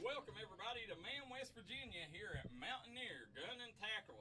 Welcome, everybody, to Man, West Virginia here at Mountaineer Gun and Tackle.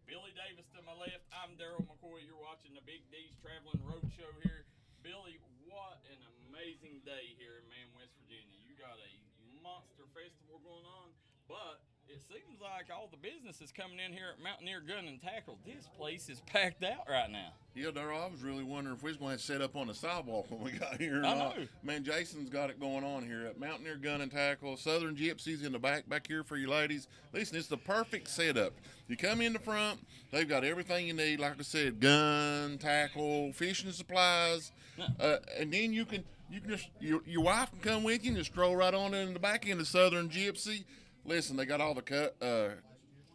Billy Davis to my left. I'm Daryl McCoy. You're watching the Big D's Traveling Roadshow here. Billy, what an amazing day here in Man, West Virginia. You got a monster festival going on, but it seems like all the business is coming in here at Mountaineer Gun and Tackle. This place is packed out right now. Yeah, Daryl, I was really wondering if we was going to set up on the sidewalk when we got here. I know. Man, Jason's got it going on here at Mountaineer Gun and Tackle. Southern Gypsies in the back here for you ladies. Listen, it's the perfect setup. You come in the front, they've got everything you need. Like I said, gun, tackle, fishing supplies, and then you can just your wife can come with you and just stroll right on in the back end of Southern Gypsy. Listen, they got all the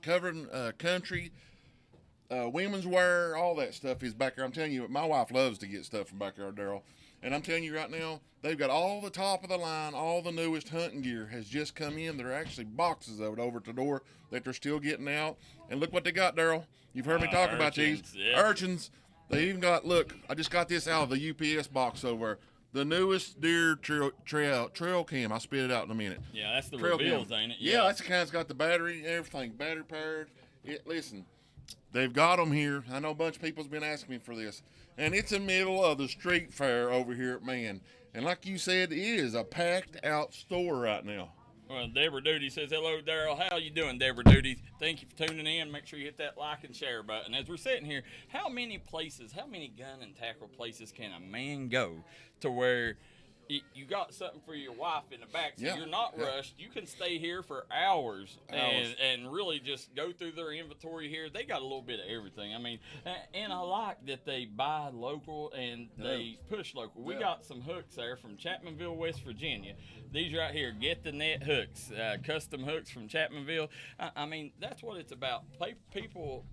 covering country. Women's wear, all that stuff is back there. I'm telling you, my wife loves to get stuff from back there, Daryl. And I'm telling you right now, they've got all the top of the line, all the newest hunting gear has just come in. There are actually boxes of it over at the door that they're still getting out. And look what they got, Daryl. You've heard me talk about these. Yeah. Urchins. They even got, look, I just got this out of the UPS box over. The newest deer trail cam. I'll spit it out in a minute. Yeah, that's the trail reveals, cam. ain't it? Yeah, that's the kind that's got the battery, everything, battery powered. Listen. They've got them here. I know a bunch of people's been asking me for this. And it's in the middle of the street fair over here at Man. And like you said, it is a packed out store right now. Well, Deborah Duty says, hello, Daryl. How you doing, Deborah Duty? Thank you for tuning in. Make sure you hit that like and share button. As we're sitting here, how many gun and tackle places can a man go to where you got something for your wife in the back, so you're not rushed. You can stay here for hours. And really just go through their inventory here. They got a little bit of everything. I mean, and I like that they buy local and they push local. We got some hooks there from Chapmanville, West Virginia. These right here, Get the Net hooks, custom hooks from Chapmanville. I mean, that's what it's about. People,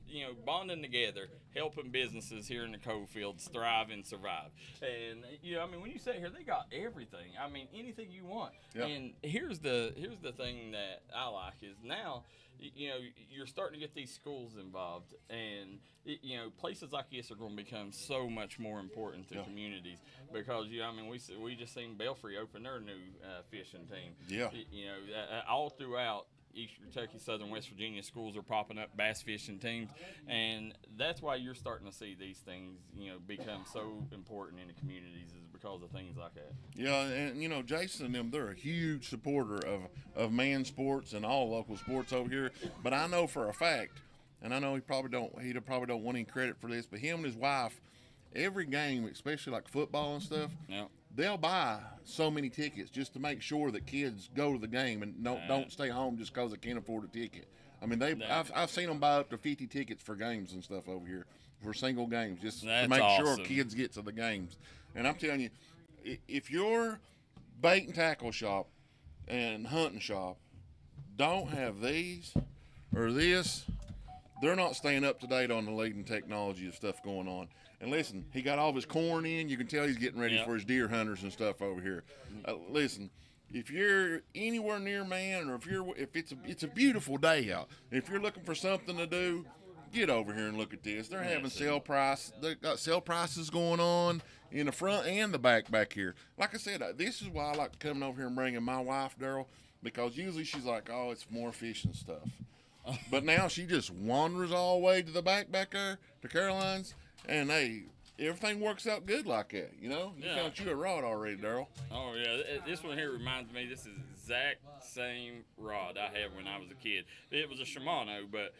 bonding together, helping businesses here in the coal fields thrive and survive. And I mean, when you sit here, they got everything. I mean, anything you want. Yep. And here's the thing that I like is now, you're starting to get these schools involved, and places like this are going to become so much more important to communities because I mean, we just seen Belfry open their new fishing team. Yeah. All throughout Eastern Kentucky, Southern West Virginia, schools are popping up bass fishing teams, and that's why you're starting to see these things, become so important in the communities is because of things like that. Yeah, and Jason and them, they're a huge supporter of man sports and all local sports over here. But I know for a fact, and I know he probably don't want any credit for this, but him and his wife, every game, especially like football and stuff, they'll buy so many tickets just to make sure that kids go to the game and don't stay home just because they can't afford a ticket. I mean, I've seen them buy up to 50 tickets for games and stuff over here for single games just to make sure kids get to the games. And I'm telling you, if your bait and tackle shop and hunting shop don't have these or this, they're not staying up to date on the leading technology of stuff going on. And listen, he got all of his corn in. You can tell he's getting ready for his deer hunters and stuff over here. Listen, if you're anywhere near Man, or if it's a beautiful day out, if you're looking for something to do, get over here and look at this. They're having sale price. They got sale prices going on in the front and the back here. Like I said, this is why I like coming over here and bringing my wife, Daryl, because usually she's like, oh, it's more fishing stuff. But now she just wanders all the way to the back there to Caroline's, and everything works out good like that. You found you a rod already, Daryl. Oh yeah, this one here reminds me. This is exact same rod I had when I was a kid. It was a Shimano, but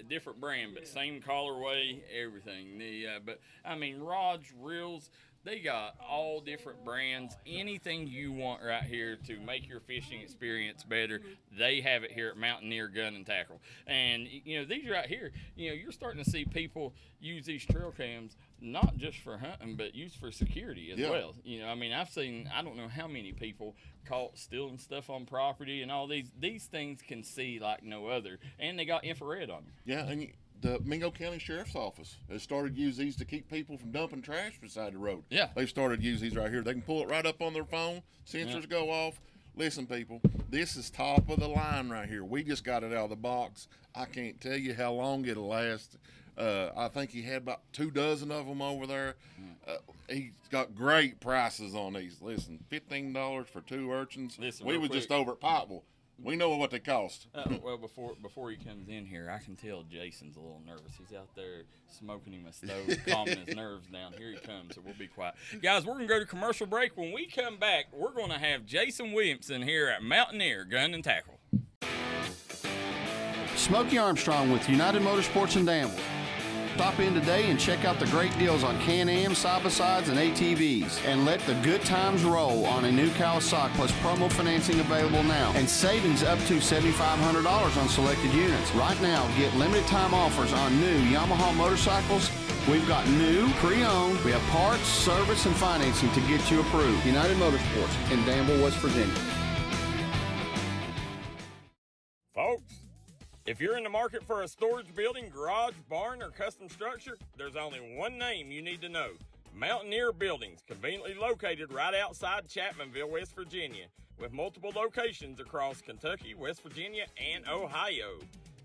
different brand, but same colorway, everything. But I mean, rods, reels. They got all different brands. Anything you want right here to make your fishing experience better, they have it here at Mountaineer Gun and Tackle. And, these right here, you're starting to see people use these trail cams not just for hunting, but used for security as well. I mean, I've seen, I don't know how many people caught stealing stuff on property and all these. These things can see like no other. And they got infrared on them. Yeah, and the Mingo County Sheriff's Office has started to use these to keep people from dumping trash beside the road. Yeah. They've started to use these right here. They can pull it right up on their phone. Sensors go off. Listen, people, this is top of the line right here. We just got it out of the box. I can't tell you how long it'll last. I think he had about 24 of them over there. He's got great prices on these. Listen, $15 for 2 urchins. Listen, we was just over at Pikeville. We know what they cost. Well, before he comes in here, I can tell Jason's a little nervous. He's out there smoking him a stove, calming his nerves down. Here he comes, so we'll be quiet. Guys, we're going to go to commercial break. When we come back, we're going to have Jason Williamson here at Mountaineer Gun and Tackle. Smokey Armstrong with United Motorsports in Danville. Stop in today and check out the great deals on Can-Am, side-by-sides, and ATVs. And let the good times roll on a new Kawasaki plus promo financing available now. And savings up to $7,500 on selected units. Right now, get limited time offers on new Yamaha motorcycles. We've got new, pre-owned. We have parts, service, and financing to get you approved. United Motorsports in Danville, West Virginia. Folks, if you're in the market for a storage building, garage, barn, or custom structure, there's only one name you need to know. Mountaineer Buildings, conveniently located right outside Chapmanville, West Virginia, with multiple locations across Kentucky, West Virginia, and Ohio.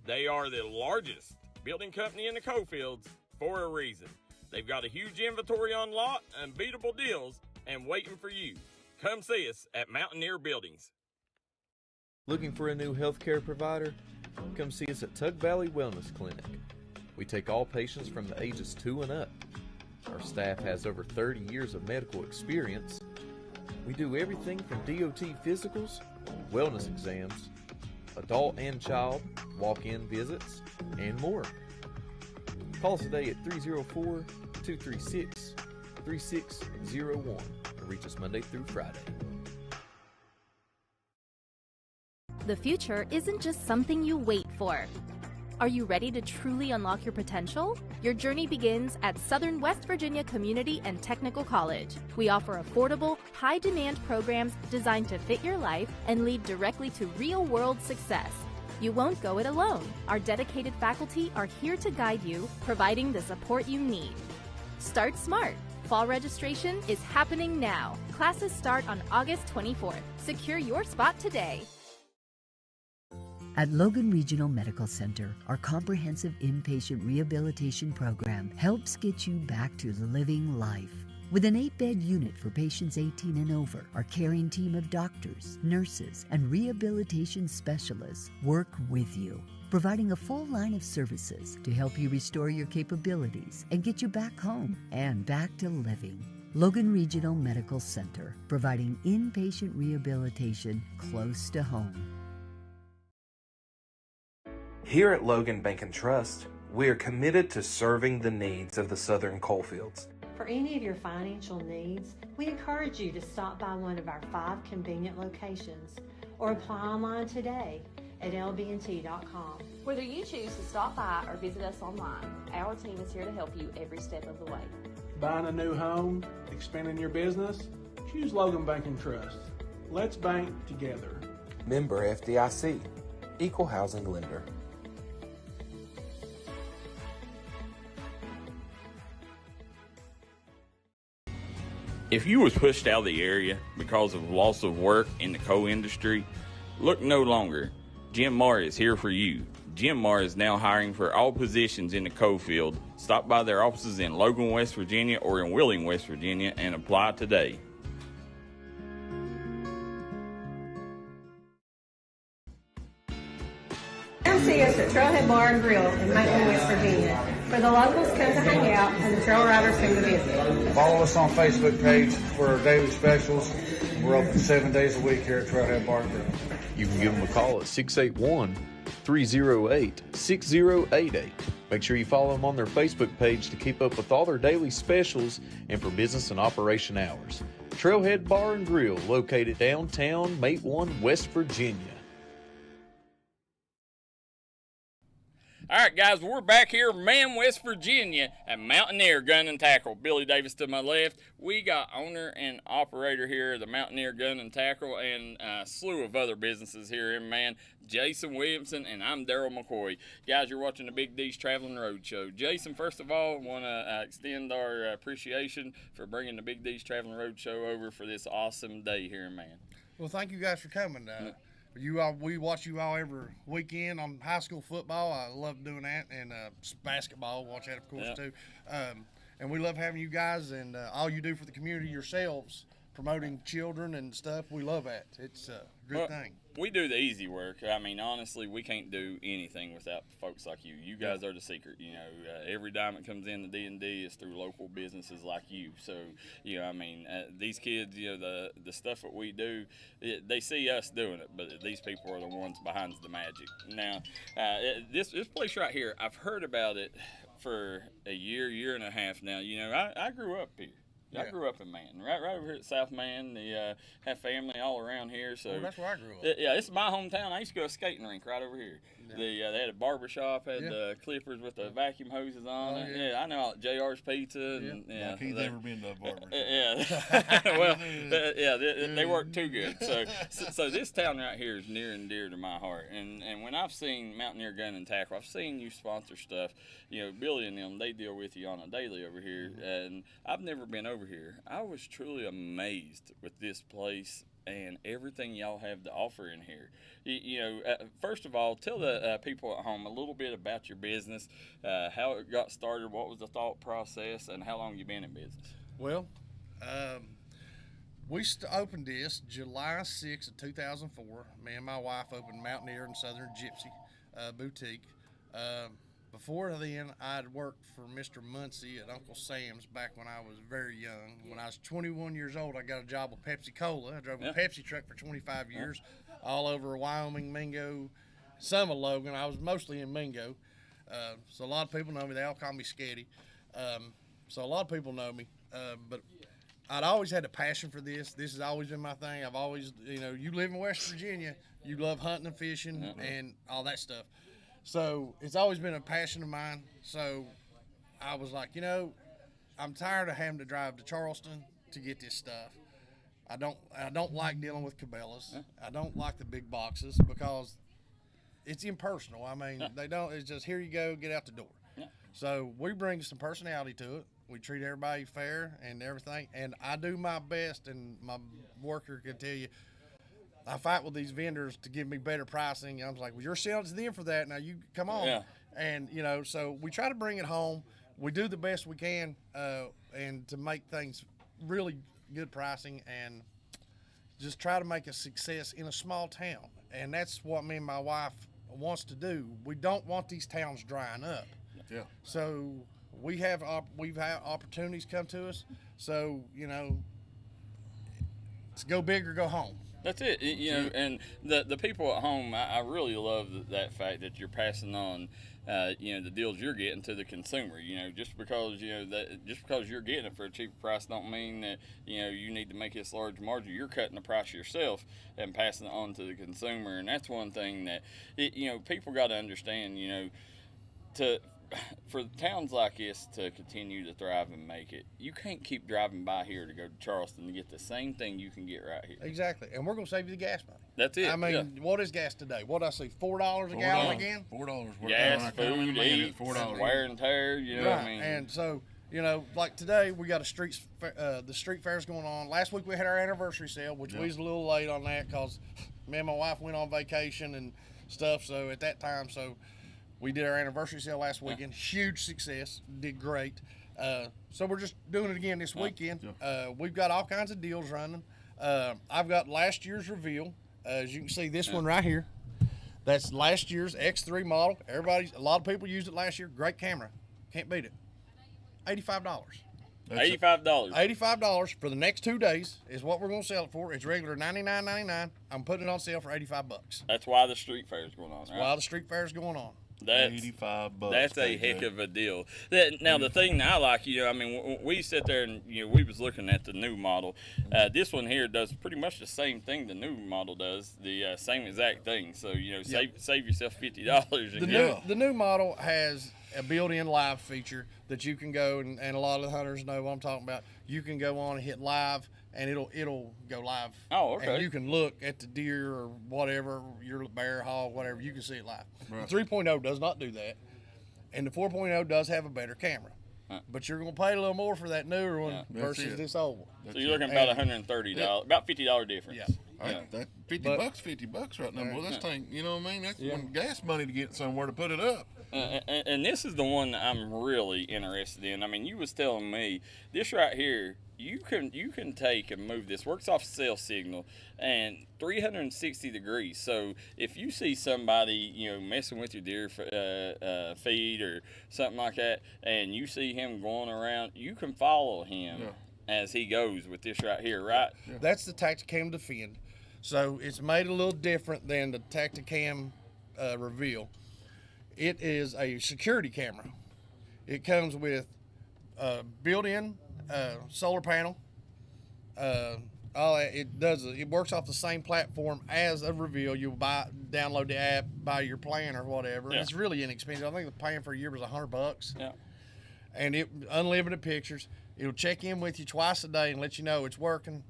They are the largest building company in the coalfields for a reason. They've got a huge inventory on lot, unbeatable deals, and waiting for you. Come see us at Mountaineer Buildings. Looking for a new healthcare provider? Come see us at Tug Valley Wellness Clinic. We take all patients from the ages 2 and up. Our staff has over 30 years of medical experience. We do everything from DOT physicals, wellness exams, adult and child, walk-in visits, and more. Call us today at 304-236-3601 and reach us Monday through Friday. The future isn't just something you wait for. Are you ready to truly unlock your potential? Your journey begins at Southern West Virginia Community and Technical College. We offer affordable, high-demand programs designed to fit your life and lead directly to real-world success. You won't go it alone. Our dedicated faculty are here to guide you, providing the support you need. Start smart. Fall registration is happening now. Classes start on August 24th. Secure your spot today. At Logan Regional Medical Center, our comprehensive inpatient rehabilitation program helps get you back to living life. With an 8-bed unit for patients 18 and over, our caring team of doctors, nurses, and rehabilitation specialists work with you, providing a full line of services to help you restore your capabilities and get you back home and back to living. Logan Regional Medical Center, providing inpatient rehabilitation close to home. Here at Logan Bank and Trust, we are committed to serving the needs of the Southern coalfields. For any of your financial needs, we encourage you to stop by one of our 5 convenient locations or apply online today at lbnt.com. Whether you choose to stop by or visit us online, our team is here to help you every step of the way. Buying a new home, expanding your business? Choose Logan Bank and Trust. Let's bank together. Member FDIC, Equal Housing Lender. If you was pushed out of the area because of loss of work in the coal industry, look no longer. Jim Marr is here for you. Jim Marr is now hiring for all positions in the coal field. Stop by their offices in Logan, West Virginia or in Wheeling, West Virginia and apply today. Come see us at Trailhead Bar and Grill in Macon, West Virginia, where the locals come to hang out and the trail riders come to visit. Follow us on Facebook page for our daily specials. We're open 7 days a week here at Trailhead Bar and Grill. You can give them a call at 681-308-6088. Make sure you follow them on their Facebook page to keep up with all their daily specials and for business and operation hours. Trailhead Bar and Grill, located downtown Matewan, West Virginia. All right, guys, we're back here, West Virginia, at Mountaineer Gun and Tackle. Billy Davis to my left. We got owner and operator here of the Mountaineer Gun and Tackle and a slew of other businesses here in Jason Williamson, and I'm Daryl McCoy. Guys, you're watching the Big D's Traveling Road Show. Jason, first of all, I want to extend our appreciation for bringing the Big D's Traveling Road Show over for this awesome day here in Well, thank you guys for coming. We watch you all every weekend on high school football. I love doing that, and basketball. Watch that, of course, too. And we love having you guys and all you do for the community yourselves. promoting children and stuff. We love that. It's a good thing. We do the easy work. I mean, honestly, we can't do anything without folks like you. You guys are the secret. You know, every dime that comes in the D&D is through local businesses like you. So, you know, I mean, these kids, you know, the stuff that we do, they see us doing it, but these people are the ones behind the magic. Now, this place right here, I've heard about it for a year and a half now. You know, I grew up here. I grew up in Manton, right over here at South Manton. They have family all around here. So that's where I grew up. Yeah, it's my hometown. I used to go to a skating rink right over here. They had a barber shop, had the clippers with the vacuum hoses on it. Yeah, I know JR's Pizza. And, like he's never been to a barber shop. Well, they work too good. So this town right here is near and dear to my heart. And when I've seen Mountaineer Gun and Tackle, I've seen you sponsor stuff. You know, Billy and them, they deal with you on a daily over here. And I've never been over here. I was truly amazed with this place and everything y'all have to offer in here. You know, first of all, tell the people at home a little bit about your business, how it got started, what was the thought process, and how long you been in business. Well, we opened this July 6th of 2004. Me and my wife opened Mountaineer and Southern Gypsy boutique. Before then, I'd worked for Mr. Muncie at Uncle Sam's back when I was very young. When I was 21 years old, I got a job with Pepsi-Cola. I drove a Pepsi truck for 25 years, all over Wyoming, Mingo, some of Logan. I was mostly in Mingo. So a lot of people know me. They all call me Sketty. So a lot of people know me. But I'd always had a passion for this. This has always been my thing. I've always, you know, you live in West Virginia, you love hunting and fishing and all that stuff. So it's always been a passion of mine. So I was like, you know, I'm tired of having to drive to Charleston to get this stuff. I don't like dealing with Cabela's. I don't like the big boxes because it's impersonal. I mean, it's just here you go, get out the door. So we bring some personality to it. We treat everybody fair and everything. And I do my best, and my worker can tell you, I fight with these vendors to give me better pricing. And I was like, well, you're selling to them for that. Now you come on. Yeah. And, you know, so we try to bring it home. We do the best we can and to make things really good pricing and just try to make a success in a small town. And that's what me and my wife wants to do. We don't want these towns drying up. Yeah. So we've had opportunities come to us. So, you know, it's go big or go home. That's it, you know, and the people at home, I really love that fact that you're passing on, you know, the deals you're getting to the consumer. You know, just because you're getting it for a cheaper price don't mean that, you know, you need to make this large margin. You're cutting the price yourself and passing it on to the consumer, and that's one thing that, you know, people got to understand. You know, for towns like this to continue to thrive and make it, you can't keep driving by here to go to Charleston to get the same thing you can get right here. Exactly, and we're going to save you the gas money. That's it. I mean, what is gas today? What did I see? $4 a gallon again? $4. Gas, food, eat, $4. Wear and tear. You know what I mean? And so, you know, like today we got the street fair's going on. Last week we had our anniversary sale, which we was a little late on that because me and my wife went on vacation and stuff. So at that time, we did our anniversary sale last weekend. Huge success. Did great. So we're just doing it again this weekend. We've got all kinds of deals running. I've got last year's reveal. As you can see, this one right here. That's last year's X3 model. A lot of people used it last year. Great camera. Can't beat it. $85. $85 for the next 2 days is what we're going to sell it for. It's regular $99.99. I'm putting it on sale for $85. That's why the street fair is going on, right? That's why the street fair is going on. That's $85. That's a heck of a deal. Now, the thing that I like, you know, I mean, we sit there and, you know, we was looking at the new model. This one here does pretty much the same thing the new model does, the same exact thing. So, you know, save yourself $50. The new model has a built-in live feature that you can go, and a lot of the hunters know what I'm talking about. You can go on and hit live, and it'll go live. Oh, okay. And you can look at the deer or whatever, your bear, hog, whatever. You can see it live. Right. The 3.0 does not do that, and the 4.0 does have a better camera. But you're going to pay a little more for that newer one versus this old one. So you're looking about $130, about $50 difference. Yeah. That $50 right now, boy. That's tank. You know what I mean? That's one gas money to get somewhere to put it up. And this is the one that I'm really interested in. I mean, you was telling me this right here. you can take and move this. Works off cell signal and 360 degrees. So if you see somebody, messing with your deer feed or something like that, and you see him going around, you can follow him as he goes with this right here, right? Yeah. That's the Tacticam Defend. So it's made a little different than the Tacticam Reveal. It is a security camera. It comes with a built-in solar panel. It works off the same platform as a Reveal. You download the app, buy your plan or whatever. Yeah. It's really inexpensive. I think the plan for a year was $100. Yeah. And it unlimited pictures. It'll check in with you twice a day and let you know it's working.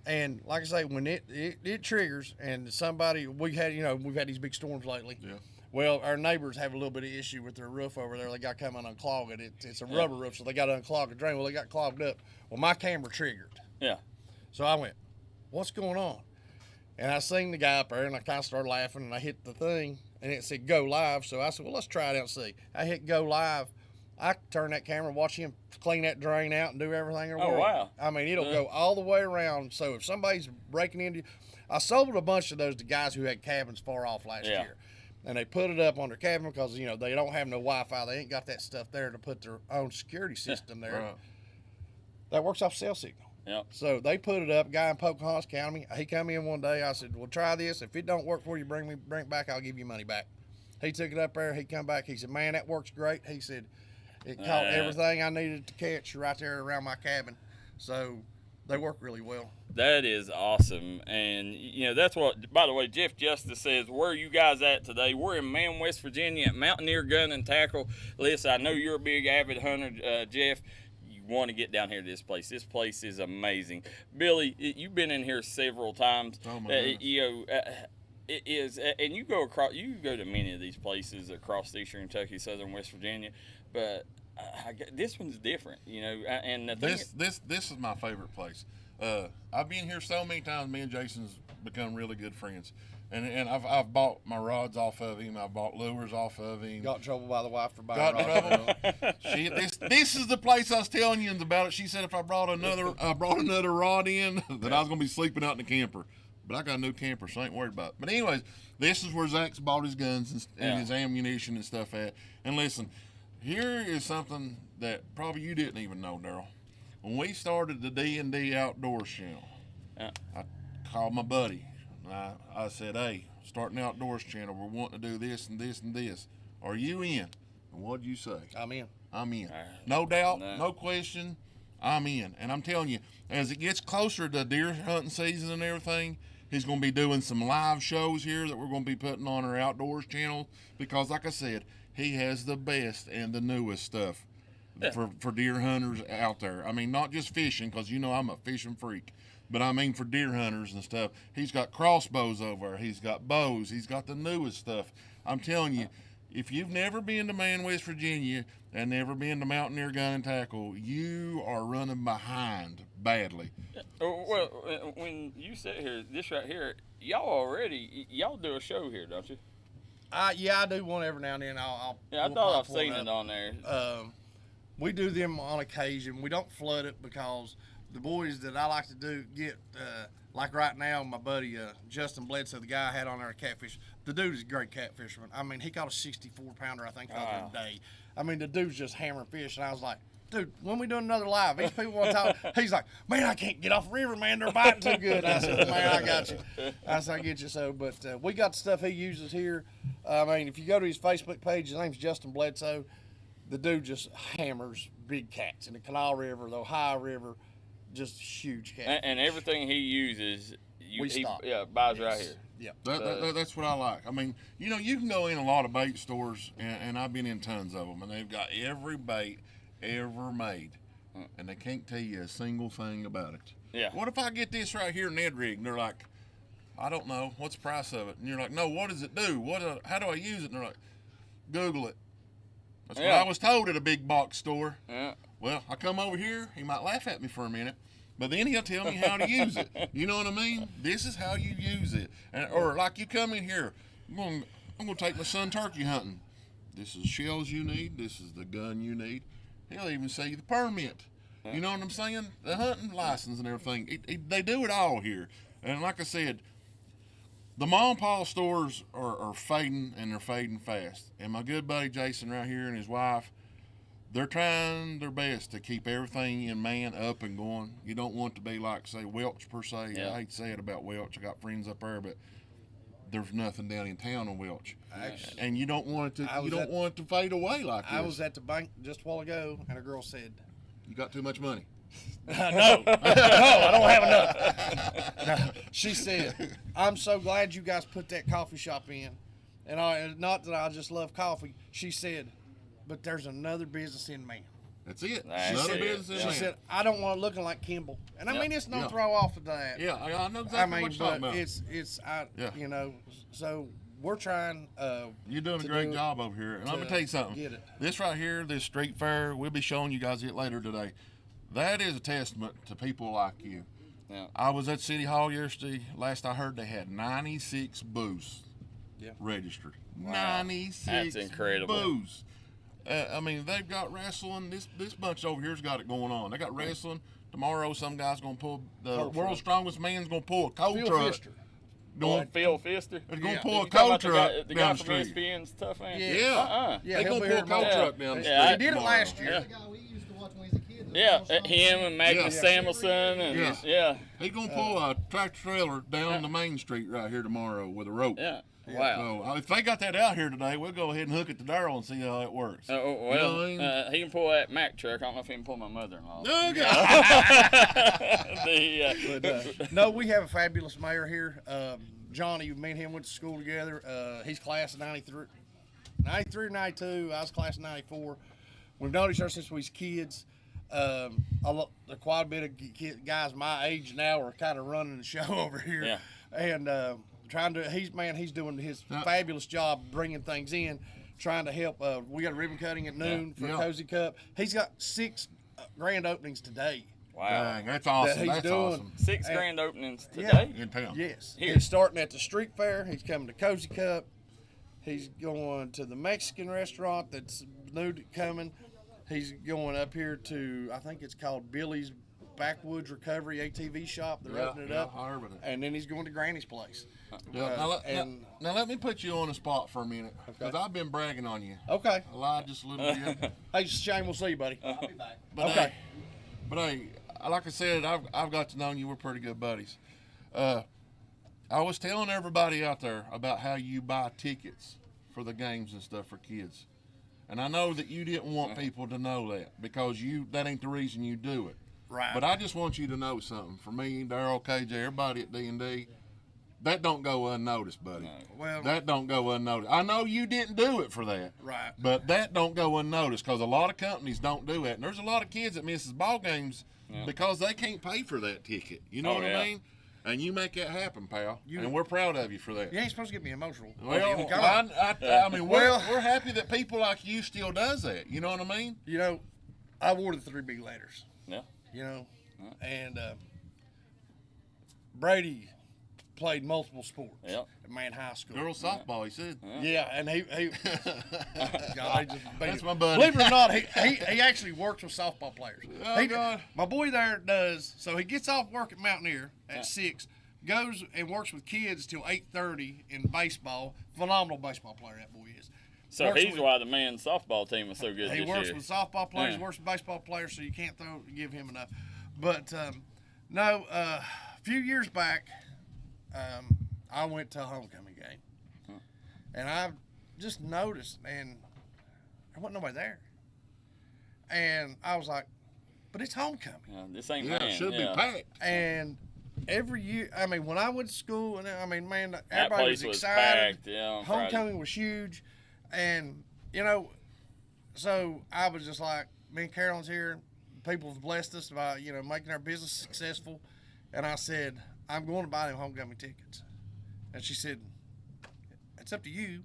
And like I say, when it triggers and somebody, we've had these big storms lately. Yeah. Well, our neighbors have a little bit of issue with their roof over there. They got to come and unclog it. It's a rubber roof, so they got to unclog the drain. Well, they got clogged up. Well, my camera triggered. Yeah. So I went, what's going on? And I seen the guy up there, and I kind of started laughing, and I hit the thing, and it said go live. So I said, well, let's try it out and see. I hit go live. I turn that camera, watch him clean that drain out and do everything in the world. Wow. I mean, it'll go all the way around. So if somebody's breaking into you, I sold a bunch of those to guys who had cabins far off last year. And they put it up on their cabin because, they don't have no Wi-Fi. They ain't got that stuff there to put their own security system there. Right. That works off cell signal. Yep. So they put it up. Guy in Pocahontas County, he come in one day. I said, well, try this. If it don't work for you, bring it back. I'll give you money back. He took it up there. He come back. He said, man, that works great. He said, it caught everything I needed to catch right there around my cabin. So they work really well. That is awesome. And, that's what, by the way, Jeff Justice says, where are you guys at today? We're in Man, West Virginia at Mountaineer Gun and Tackle. Listen, I know you're a big avid hunter, Jeff. You want to get down here to this place. This place is amazing. Billy, you've been in here several times. Oh, my goodness. It is, and you go to many of these places across Eastern Kentucky, Southern West Virginia, but this one's different, And this is my favorite place. I've been here so many times. Me and Jason's become really good friends, and I've bought my rods off of him. I've bought lures off of him. Got in trouble by the wife for buying rods. This is the place I was telling you about it. She said if I brought another rod in, that I was gonna be sleeping out in the camper. But I got a new camper, so I ain't worried about it. But anyways, this is where Zach's bought his guns and his ammunition and stuff at. And listen, here is something that probably you didn't even know, Daryl. When we started the D&D Outdoors channel, I called my buddy. I said, hey, starting the Outdoors channel, we're wanting to do this and this and this. Are you in? And what did you say? I'm in. I'm in. No doubt, no question, I'm in. And I'm telling you, as it gets closer to deer hunting season and everything, he's going to be doing some live shows here that we're going to be putting on our Outdoors channel because, like I said, he has the best and the newest stuff for deer hunters out there. I mean, not just fishing because, I'm a fishing freak, but I mean for deer hunters and stuff. He's got crossbows over there. He's got bows. He's got the newest stuff. I'm telling you, if you've never been to Man, West Virginia and never been to Mountaineer Gun and Tackle, you are running behind badly. Well, when you sit here, this right here, y'all do a show here, don't you? Yeah, I do one every now and then. I thought I've seen it on there. We do them on occasion. We don't flood it because the boys that I like to get, like right now, my buddy Justin Bledsoe, the guy I had on there catfish. The dude is a great catfisherman. I mean, he caught a 64-pounder, I think, the other day. I mean, the dude's just hammering fish, and I was like, dude, when we doing another live? These people want to talk. He's like, man, I can't get off the river, man. They're biting too good. I said, man, I got you. I said, I get you. So, but we got the stuff he uses here. I mean, if you go to his Facebook page, his name's Justin Bledsoe. The dude just hammers big cats in the Canal River, the Ohio River, just huge cats. And everything he uses, he buys right here. Yeah, that's what I like. I mean, you can go in a lot of bait stores, and I've been in tons of them, and they've got every bait ever made, and they can't tell you a single thing about it. Yeah. What if I get this right here, Ned Rig? And they're like, I don't know. What's the price of it? And you're like, no, what does it do? How do I use it? And they're like, Google it. That's what I was told at a big box store. Yeah. Well, I come over here, he might laugh at me for a minute, but then he'll tell me how to use it. You know what I mean? This is how you use it. Or like you come in here, I'm going to take my son turkey hunting. This is the shells you need. This is the gun you need. He'll even sell you the permit. You know what I'm saying? The hunting license and everything. They do it all here. And like I said, the mom and pop stores are fading, and they're fading fast. And my good buddy Jason right here and his wife, they're trying their best to keep everything in man up and going. You don't want to be like, say, Welch per se. Yeah. I hate to say it about Welch. I got friends up there, but there's nothing down in town on Welch. Actually, and you don't want it to. You don't want it to fade away like this. I was at the bank just a while ago, and a girl said, "You got too much money." No, I don't have enough. No. She said, "I'm so glad you guys put that coffee shop in," and not that I just love coffee. She said, "But there's another business in man." That's it. She said, "I don't want it looking like Kimball," and I mean it's no throw off of that. Yeah, I know exactly what you're talking about. You know, so we're trying. You're doing a great job over here, and I'm gonna tell you something. This right here, this street fair, we'll be showing you guys it later today. That is a testament to people like you. Yeah. I was at City Hall yesterday. Last I heard, they had 96 booths registered. Wow. 96 That's incredible. booths. I mean, they've got wrestling. This bunch over here's got it going on. They got wrestling. Tomorrow, some guy's going to pull, the world's strongest man's going to pull a coal truck. Phil Fister. They're going to pull a coal truck the down guy the from street. ESPN's tough man. Yeah. They're going to pull a coal truck down the street. He did it last year. Yeah, him and Magnus Samuelson. And He's going to pull a tractor trailer down the main street right here tomorrow with a rope. Yeah. Wow. So if they got that out here today, we'll go ahead and hook it to Darryl and see how it works. Well, you know what I mean? He can pull that Mack truck. I don't know if he can pull my mother-in-law. No, we have a fabulous mayor here. Johnny, me and him went to school together. He's class of 93, 92. I was class of 94. We've known each other since we was kids. Quite a bit of guys my age now are kind of running the show over here. Yeah. And he's doing his fabulous job bringing things in, trying to help. We got a ribbon cutting at noon for Cozy Cup. He's got 6 grand openings today. Wow. Dang, that's awesome. That's awesome. 6 grand openings today? In town. Yes. Here. He's starting at the street fair. He's coming to Cozy Cup. He's going to the Mexican restaurant that's new coming. He's going up here to, I think it's called Billy's Backwoods Recovery ATV shop. They're opening it up. I heard about it. And then he's going to Granny's place. Now let me put you on the spot for a minute, because I've been bragging on you. Okay. I lied just a little bit. Hey, Shane, we'll see you, buddy. I'll be back. But hey, like I said, I've got to know you. We're pretty good buddies. I was telling everybody out there about how you buy tickets for the games and stuff for kids. And I know that you didn't want people to know that, because that ain't the reason you do it. Right. But I just want you to know something. For me, Darryl, KJ, everybody at D&D, that don't go unnoticed, buddy. No. Well, that don't go unnoticed. I know you didn't do it for that. Right. But that don't go unnoticed, because a lot of companies don't do that. And there's a lot of kids that misses ball games because they can't pay for that ticket. You know what I mean? And you make that happen, pal. And we're proud of you for that. You ain't supposed to get me emotional. Well, I mean, we're happy that people like you still does that. You know what I mean? You know, I wore the 3 big letters. Yeah. You know, and Brady played multiple sports at Man High School. Girls softball, he said. Yeah, and he God, that's my buddy. Believe it or not, he actually works with softball players. Oh, God. My boy there does. So he gets off work at Mountaineer at 6, goes and works with kids till 8:30 in baseball. Phenomenal baseball player that boy is. So he's why the men's softball team was so good He this works year. with softball players, works with baseball players, so you can't give him enough. But a few years back, I went to a homecoming game, and I just noticed, and there wasn't nobody there. And I was like, but it's homecoming. Yeah, this ain't it should be packed. And every year, I mean, when I went to school, and I mean, man, That everybody was place excited. packed, on Homecoming Friday. was huge. And, you know, so I was just like, me and Carolyn's here. People have blessed us by, making our business successful. And I said, I'm going to buy them homecoming tickets. And she said, it's up to you.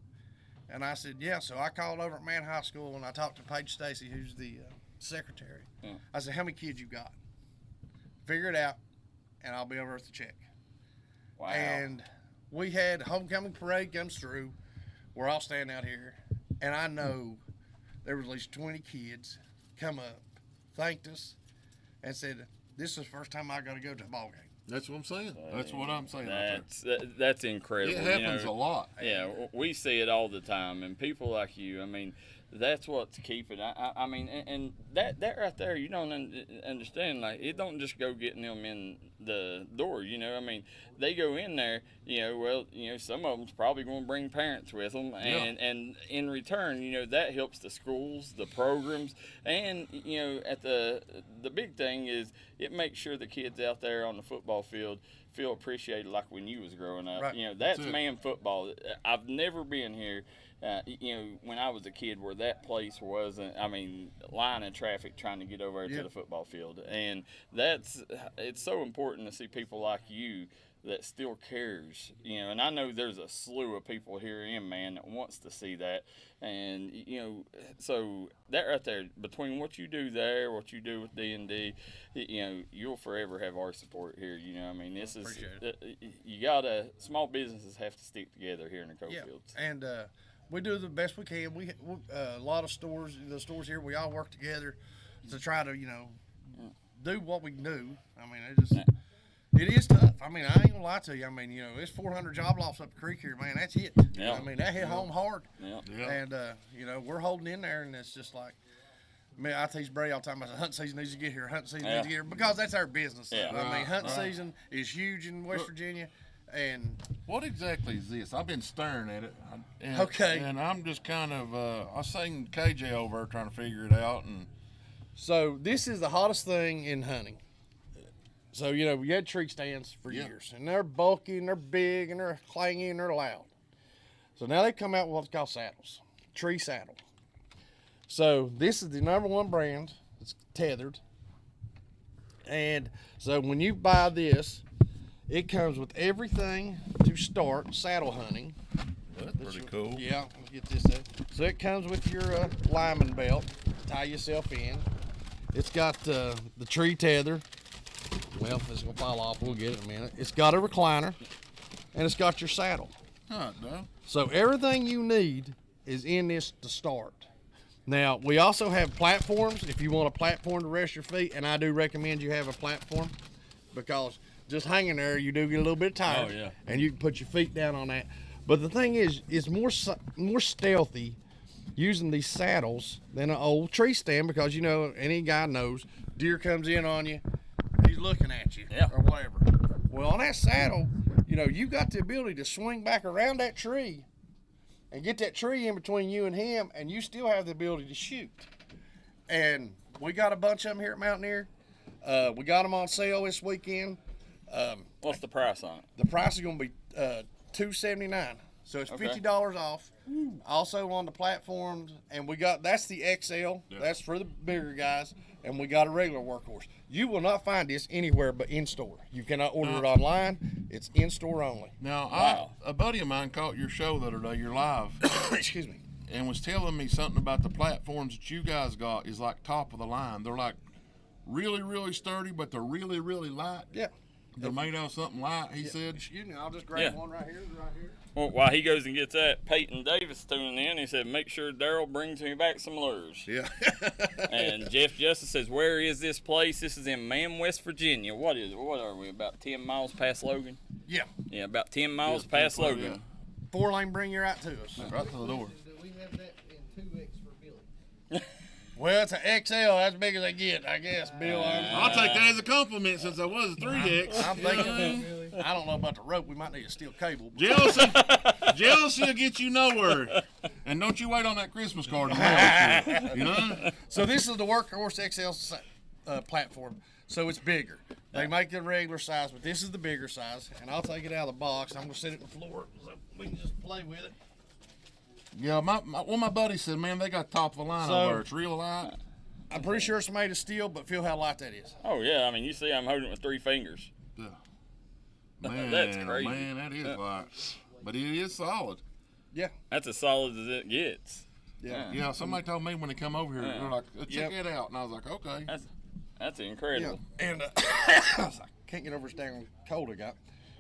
And I said, yeah. So I called over at Man High School and I talked to Paige Stacy, who's the secretary. Yeah. I said, how many kids you got? Figure it out, and I'll be over with the check. Wow. And we had homecoming parade comes through. We're all standing out here, and I know there was at least 20 kids come up, thanked us, and said, "This is the first time I got to go to a ball game." That's what I'm saying. That's what I'm saying. That's incredible. It happens a lot. Yeah, we see it all the time, and people like you. I mean, that's what's keeping. I mean, and that right there, you don't understand. Like, it don't just go getting them in the door. I mean, they go in there. Well, some of them's probably going to bring parents with them, and in return, that helps the schools, the programs, and at the big thing is it makes sure the kids out there on the football field feel appreciated like when you was growing up. Right. That's man football. I've never been here. When I was a kid, where that place wasn't, line of traffic trying to get over to the football field. And it's so important to see people like you that still cares, and I know there's a slew of people here in Man that wants to see that. And, so that right there, between what you do there, what you do with D&D, you'll forever have our support here. This is, small businesses have to stick together here in the Coalfields. Yeah. And, we do the best we can. We a lot of stores, the stores here, we all work together to try to, do what we do. It is tough. I ain't gonna lie to you. It's 400 job losses up the creek here, man. That's it. Yeah. That hit home hard. Yeah. And we're holding in there, and it's just like, I teach Bray all the time. I say, hunting season needs to get here. Hunting season needs to get here, because that's our business. Yeah. Hunting season is huge in West Virginia. And what exactly is this? I've been staring at it. And I'm just kind of, I was saying KJ over trying to figure it out. And so this is the hottest thing in hunting. So, we had tree stands for years, and they're bulky, and they're big, and they're clangy, and they're loud. So now they come out with what's called saddles, tree saddle. So this is the #1 brand. It's tethered. And so when you buy this, it comes with everything to start saddle hunting. That's pretty cool. Yeah, let me get this up. So it comes with your lineman belt, tie yourself in. It's got the tree tether. Well, it's going to fall off. We'll get it in a minute. It's got a recliner, and it's got your saddle. No. So everything you need is in this to start. Now, we also have platforms if you want a platform to rest your feet, and I do recommend you have a platform, because just hanging there, you do get a little bit tired. Oh, yeah. And you can put your feet down on that. But the thing is, it's more stealthy using these saddles than an old tree stand, because, any guy knows deer comes in on you, he's looking at you or whatever. Well, on that saddle, you got the ability to swing back around that tree and get that tree in between you and him, and you still have the ability to shoot. And we got a bunch of them here at Mountaineer. We got them on sale this weekend. What's the price on it? The price is going to be $279, so it's $50 off. Also on the platforms, and that's the XL. That's for the bigger guys, and we got a regular workhorse. You will not find this anywhere but in store. You cannot order it online. It's in store only. Now, a buddy of mine caught your show the other day, your live. Excuse me. And was telling me something about the platforms that you guys got is like top of the line. They're like really, really sturdy, but they're really, really light. Yeah. They're made out of something light, he said. Excuse me, I'll just grab one right here. Well, while he goes and gets that, Peyton Davis tuning in. He said, make sure Daryl brings me back some lures. Yeah. And Jeff Justice says, where is this place? This is in Man, West Virginia. What are we, about 10 miles past Logan? Yeah. Yeah, about 10 miles past Logan. 4-lane bring you right to us. Right to the door. Do we have that in 2X for Billy? Well, it's an XL, as big as they get, I guess, Bill. I'll take that as a compliment since I was a 3X. I'm thinking, I don't know about the rope. We might need a steel cable. Jealousy will get you nowhere. And don't you wait on that Christmas card to mail it. So this is the Workhorse XL platform. So it's bigger. They make the regular size, but this is the bigger size. And I'll take it out of the box. I'm going to sit it on the floor so we can just play with it. Yeah, my buddy said, man, they got top of the line over there. It's real light. I'm pretty sure it's made of steel, but feel how light that is. Oh, yeah. I mean, you see I'm holding it with 3 fingers. Yeah. Man, that's crazy. Man, that is light. But it is solid. Yeah. That's as solid as it gets. Yeah, somebody told me when they come over here, they're like, check it out. And I was like, okay. That's incredible. Yeah. And I can't get over this dang cold I got.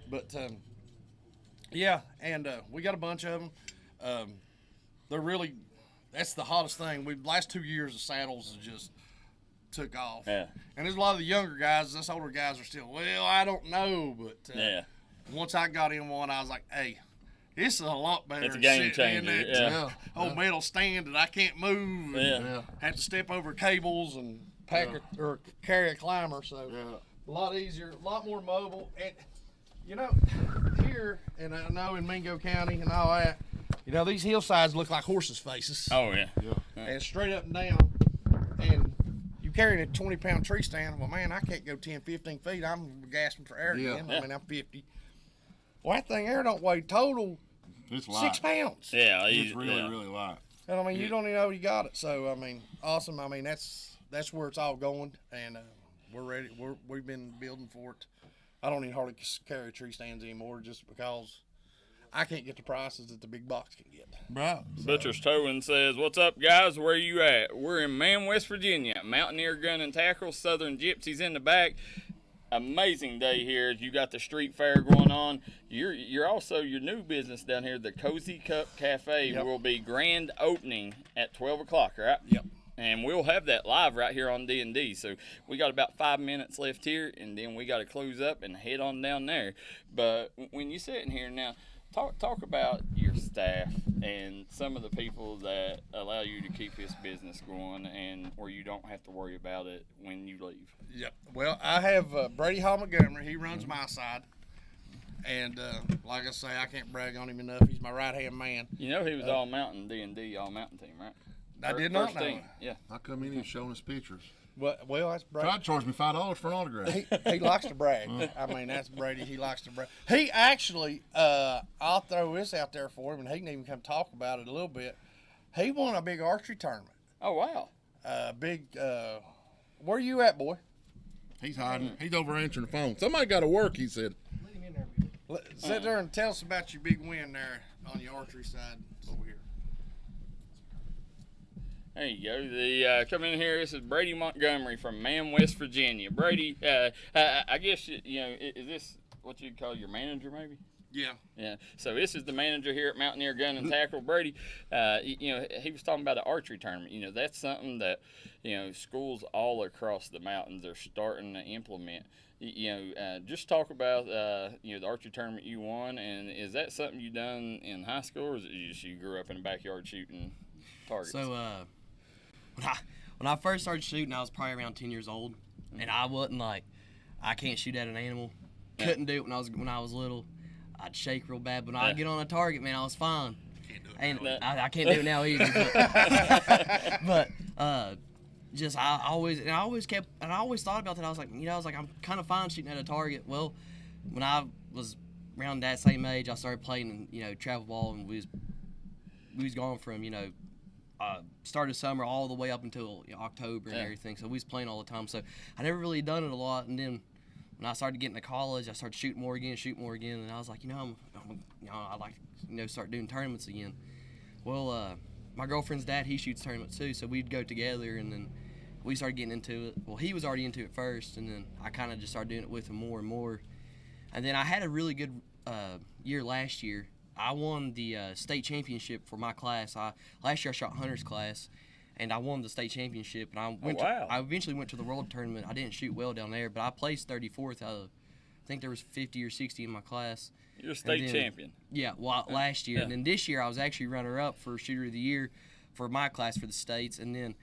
But, and we got a bunch of them. They're really, that's the hottest thing. Last 2 years, the saddles is just took off. Yeah. And there's a lot of the younger guys, us older guys are still, well, I don't know. But once I got in one, I was like, hey, this is a lot better. It's a than game sitting in changer. that old metal stand that I can't move. And have to step over cables and or carry a climber. So a lot easier, a lot more mobile. And, you know, here, and I know in Mingo County and all that, you know, these hillsides look like horses' faces. Oh, yeah. And straight up and down. And you carrying a 20-pound tree stand, well, man, I can't go 10, 15 feet. I'm gasping for air again. I mean, I'm 50. Well, that thing there don't weigh total it's 6 pounds. Yeah. It's really light. And, I mean, you don't even know you got it. So, I mean, awesome. I mean, that's where it's all going. And we're ready. We've been building for it. I don't even hardly carry tree stands anymore just because I can't get the prices that the big box can get. Right. Butcher's Towing says, what's up, guys? Where you at? We're in Man, West Virginia. Mountaineer Gun and Tackle, Southern Gypsies in the back. Amazing day here. You got the street fair going on. You're also your new business down here, the Cozy Cup Cafe, will be grand opening at 12 o'clock, right? Yep. And we'll have that live right here on D&D. So we got about 5 minutes left here, and then we got to close up and head on down there. But when you're sitting here now, talk about your staff and some of the people that allow you to keep this business going and where you don't have to worry about it when you leave. Yep. Well, I have Brady Hall Montgomery. He runs my side. And like I say, I can't brag on him enough. He's my right-hand man. You know he was all-mountain D&D, all-mountain team, right? I did not know. Yeah. I come in and showing us pictures. Well, that's Brady. Tried to charge me $5 for an autograph. He likes to brag. I mean, that's Brady. He likes to brag. He actually, I'll throw this out there for him, and he can even come talk about it a little bit. He won a big archery tournament. Oh, wow. Where you at, boy? He's hiding. He's over answering the phone. Somebody got to work, he said. Let him in there. Sit there and tell us about your big win there on the archery side over here. There you go. The come in here. This is Brady Montgomery from Man, West Virginia. Brady, I guess you know, is this what you'd call your manager, maybe? Yeah. Yeah. So this is the manager here at Mountaineer Gun and Tackle. Brady, you know, he was talking about an archery tournament. You know, that's something that, you know, schools all across the mountains are starting to implement. You know, just talk about, you know, the archery tournament you won, and is that something you done in high school, or is it just you grew up in the backyard shooting targets? So, when I first started shooting, I was probably around 10 years old, and I wasn't like, I can't shoot at an animal. Couldn't do it when I was little. I'd shake real bad, but when I'd get on a target, man, I was fine. I can't do it now either. But I always thought about that. I was like, I'm kind of fine shooting at a target. Well, when I was around that same age, I started playing, travel ball, and we was going from, started summer all the way up until October and everything. So we was playing all the time. So I never really done it a lot. And then when I started getting to college, I started shooting more again. And I was like, I'd like to, start doing tournaments again. Well, my girlfriend's dad, he shoots tournaments too. So we'd go together, and then we started getting into it. Well, he was already into it first, and then I kind of just started doing it with him more and more. And then I had a really good year last year. I won the state championship for my class. Last year I shot hunter's class, and I won the state championship. And I eventually went to the world tournament. I didn't shoot well down there, but I placed 34th out of, I think there was 50 or 60 in my class. You're a state champion. Yeah, well, last year. Yeah. And then this year I was actually runner-up for shooter of the year for my class for the states. And then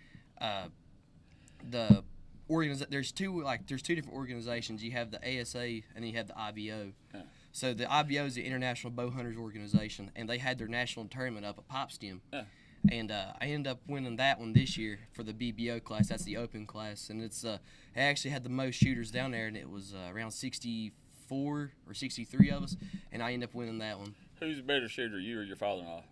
there's two different organizations. You have the ASA and then you have the IBO. Yeah. So the IBO is the International Bow Hunters Organization, and they had their national tournament up at Popstem. Yeah. And I ended up winning that one this year for the BBO class. That's the open class, and it actually had the most shooters down there, and it was around 64 or 63 of us, and I ended up winning that one. Who's a better shooter, you or your father-in-law?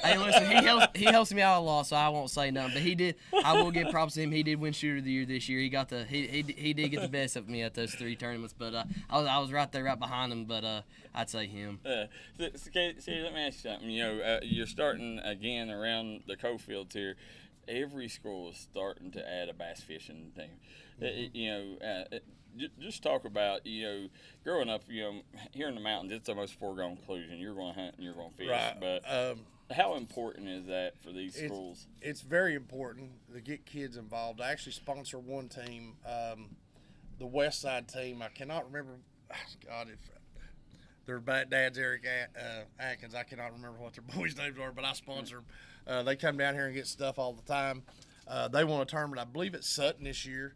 Hey, listen, he helps me out a lot, so I won't say nothing. But he did. I will give props to him. He did win shooter of the year this year. He did get the best of me at those 3 tournaments. But I was right there, right behind him. But I'd say him. See, let me ask you something. You're starting again around the Cofields here. Every school is starting to add a bass fishing thing. Mm-hmm. Just talk about, growing up, here in the mountains, it's almost foregone conclusion. You're going to hunt and you're going to fish. Right. But How important is that for these schools? It's very important to get kids involved. I actually sponsor one team, the West Side team. I cannot remember, God, if their dad's Eric Adkins. I cannot remember what their boys' names are, but I sponsor them. They come down here and get stuff all the time. They won a tournament, I believe it's Sutton this year.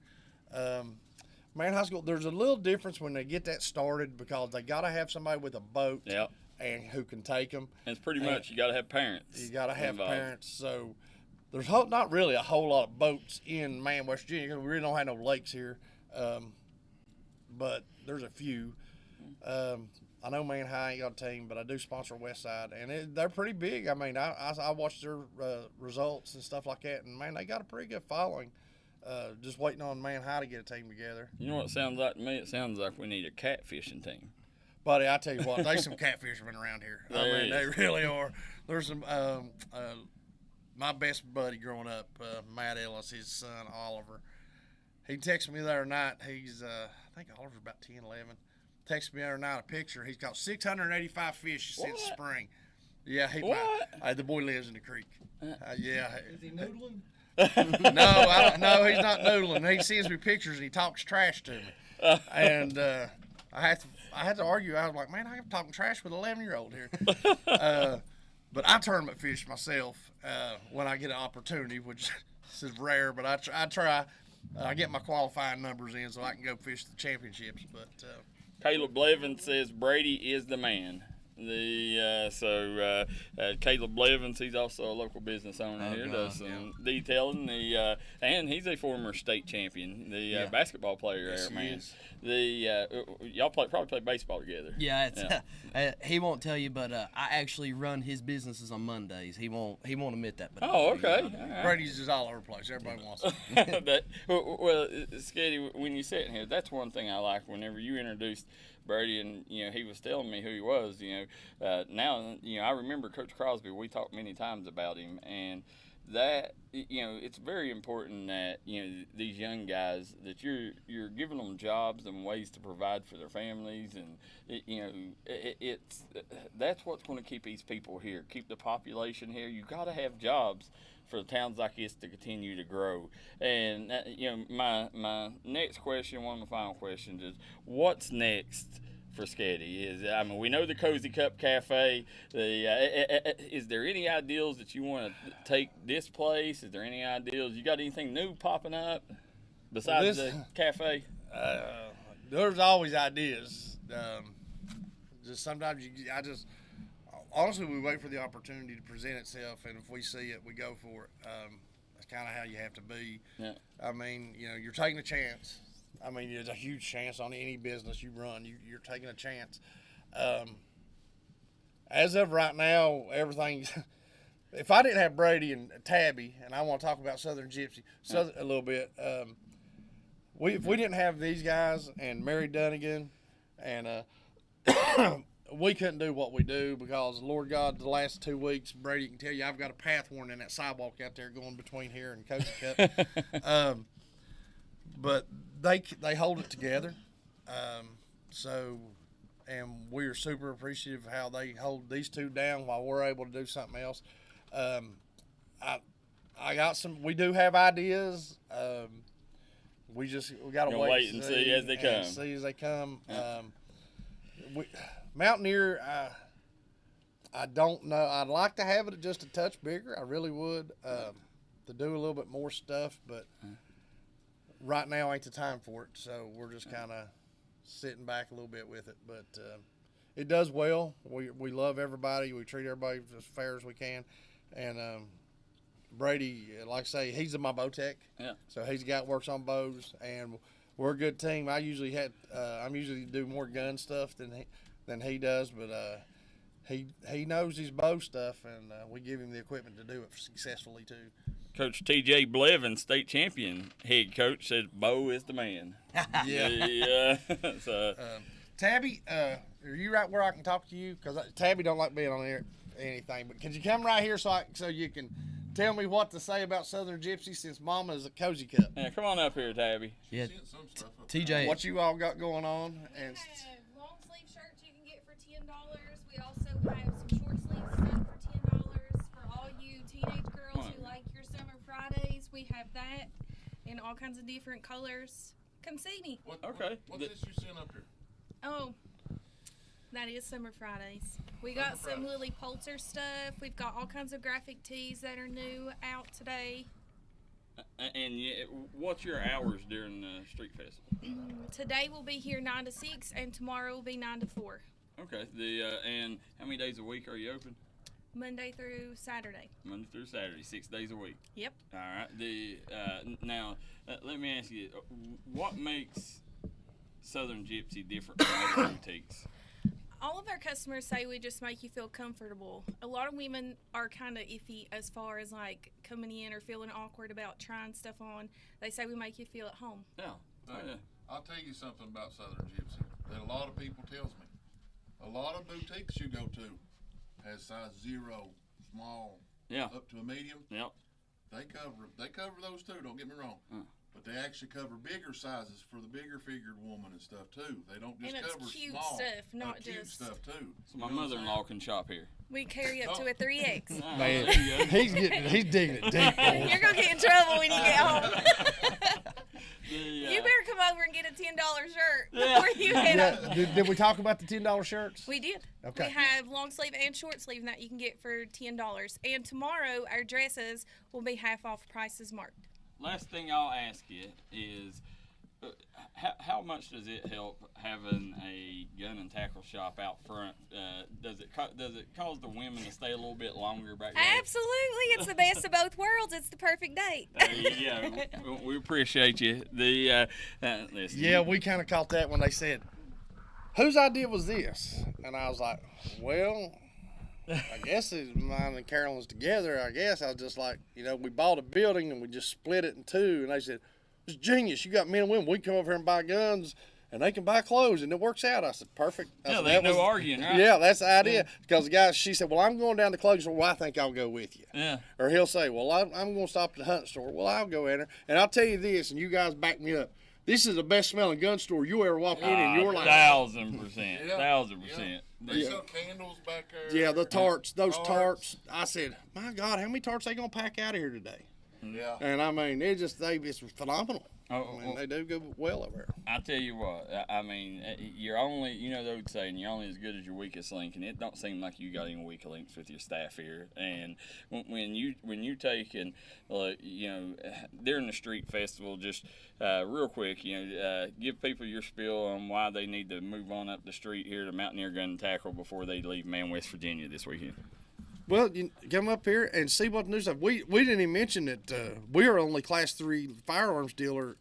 Man, high school, there's a little difference when they get that started because they got to have somebody with a boat. Yep. And who can take them. And it's pretty much you got to have parents. You got to have involved. parents. So there's not really a whole lot of boats in West Virginia because we really don't have no lakes here. But there's a few. I know Man High ain't got a team, but I do sponsor West Side, and they're pretty big. I mean, I watch their results and stuff like that, and man, they got a pretty good following. Just waiting on Man High to get a team together. You know what it sounds like to me? It sounds like we need a catfishing team. Buddy, I tell you what, there's some catfishermen around here. I mean, they really are. There's some, my best buddy growing up, Matt Ellis, his son, Oliver. He texted me the other night. He's, I think Oliver's about 10, 11. Texted me the other night a picture. He's caught 685 fish since spring. Yeah, the boy lives in the creek. Yeah. Is he noodling? No, he's not noodling. He sends me pictures and he talks trash to me. And I had to argue. I was like, man, I'm talking trash with an 11-year-old here. But I tournament fish myself when I get an opportunity, which is rare. But I try. I get my qualifying numbers in so I can go fish the championships. But Caleb Blevins says Brady is the man. Caleb Blevins, he's also a local business owner here, does some detailing. And he's a former state champion, basketball player. Yes, there, man. Is. Y'all probably play baseball together. Yeah, he won't tell you, but I actually run his businesses on Mondays. He won't admit that. But okay. Brady's just all over the place. Everybody wants it. Well, Sketty, when you sit here, that's one thing I like. Whenever you introduced Brady, and he was telling me who he was. Now I remember Coach Crosby. We talked many times about him, and that it's very important that these young guys that you're giving them jobs and ways to provide for their families, and that's what's going to keep these people here, keep the population here. You got to have jobs for towns like this to continue to grow. And my next question, one of my final questions, is what's next for Sketty? We know the Cozy Cup Cafe. Is there any ideals that you want to take this place? Is there any ideals? You got anything new popping up besides the cafe? There's always ideas. Just sometimes honestly, we wait for the opportunity to present itself, and if we see it, we go for it. That's kind of how you have to be. Yeah. You're taking a chance. There's a huge chance on any business you run. You're taking a chance. As of right now, everything's. If I didn't have Brady and Tabby, and I want to talk about Southern Gypsy a little bit, if we didn't have these guys and Mary Dunnigan, and we couldn't do what we do because, Lord God, the last 2 weeks, Brady can tell you, I've got a path worn in that sidewalk out there going between here and Cozy Cup. But they hold it together. And we are super appreciative of how they hold these two down while we're able to do something else. We do have ideas. We got to wait and see as they come. Mountaineer, I don't know. I'd like to have it just a touch bigger. I really would, to do a little bit more stuff, but right now ain't the time for it. So we're just kind of sitting back a little bit with it. But it does well. We love everybody. We treat everybody as fair as we can. And Brady, like I say, he's in my bow tech. Yeah. So he's works on bows, and we're a good team. I'm usually do more gun stuff than he does, but he knows his bow stuff, and we give him the equipment to do it successfully too. Coach T.J. Blevins, state champion head coach, said Bo is the man. Yeah. Tabby, are you right where I can talk to you? Because Tabby don't like being on air anything, but could you come right here so you can tell me what to say about Southern Gypsy since Mama is a Cozy Cup? Yeah, come on up here, Tabby. Yeah, TJ. What you all got going on? And long sleeve shirts you can get for $10. We also have some short sleeves done for $10. we have that in all kinds of different colors. Come see me. What's this you sent up here? Oh, that is Summer Fridays. We got some Lily Poulter stuff. We've got all kinds of graphic tees that are new out today. And what's your hours during the street festival? Today we'll be here 9 to 6, and tomorrow will be 9 to 4. Okay. And how many days a week are you open? Monday through Saturday. Monday through Saturday, 6 days a week. Yep. All right. Now, let me ask you, what makes Southern Gypsy different from other boutiques? All of our customers say we just make you feel comfortable. A lot of women are kind of iffy as far as like coming in or feeling awkward about trying stuff on. They say we make you feel at home. Yeah. I'll tell you something about Southern Gypsy that a lot of people tells me. A lot of boutiques you go to has size 0, small, up to a medium. Yep. They cover those too. Don't get me wrong. But they actually cover bigger sizes for the bigger figured woman and stuff too. They don't just and cover it's cute small stuff, not cute just stuff too. So my mother-in-law can shop here. We carry up to a 3X. Man, he's digging it deep. You're gonna get in trouble when you get home. You better come over and get a $10 shirt before you head up. Did we talk about the $10 shirts? We did. Okay. We have long sleeve and short sleeve that you can get for $10. And tomorrow our dresses will be half off prices marked. Last thing I'll ask you is, how much does it help having a gun and tackle shop out front? Does it cause the women to stay a little bit longer back there? Absolutely, it's the best of both worlds. It's the perfect date. Yeah, we appreciate you. Listen. Yeah, we kind of caught that when they said, "Whose idea was this?" And I was like, "Well, I guess it's mine and Carolyn's together. I guess I was just like, we bought a building and we just split it in two." And they said, "It's genius. You got men and women. We come over here and buy guns, and they can buy clothes, and it works out." I said, "Perfect." There's no arguing, right? Yeah, that's the idea. Because the guy, she said, "Well, I'm going down to the clothing store. Well, I think I'll go with you." Yeah. Or he'll say, "Well, I'm going to stop at the hunt store." Well, I'll go in there. And I'll tell you this, and you guys back me up. This is the best smelling gun store you ever walk in your life. 1,000%. Yeah. 1,000%. They sell candles back there. Yeah, the tarts, those tarts. I said, my God, how many tarts they gonna pack out of here today? Yeah. And I mean, it's phenomenal. They do go well over there. I tell you what, I mean, you're only, the old saying, you're only as good as your weakest link, and it don't seem like you got any weak links with your staff here. And when you take and, during the street festival, just real quick, give people your spiel on why they need to move on up the street here to Mountaineer Gun and Tackle before they leave West Virginia this weekend. Well, you come up here and see what the news is. We didn't even mention that we are only Class 3 firearms dealer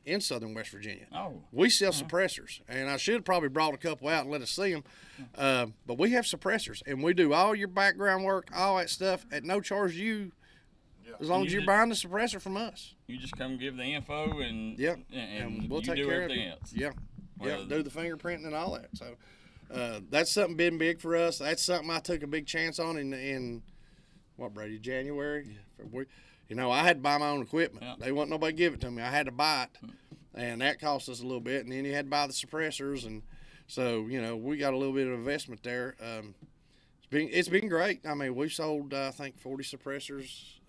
in Southern West Virginia. Oh. We sell suppressors, and I should have probably brought a couple out and let us see them. But we have suppressors, and we do all your background work, all that stuff at no charge to you, as long as you're buying the suppressor from us. You just come give the info, and we'll take do care everything of else. Yeah, do the fingerprinting and all that. So. That's something been big for us. That's something I took a big chance on in what, Brady, January? Yeah. I had to buy my own equipment. Yeah. They wouldn't nobody give it to me. I had to buy it, and that cost us a little bit. And then you had to buy the suppressors, and so we got a little bit of investment there. It's been great. I mean, we've sold I think 40 suppressors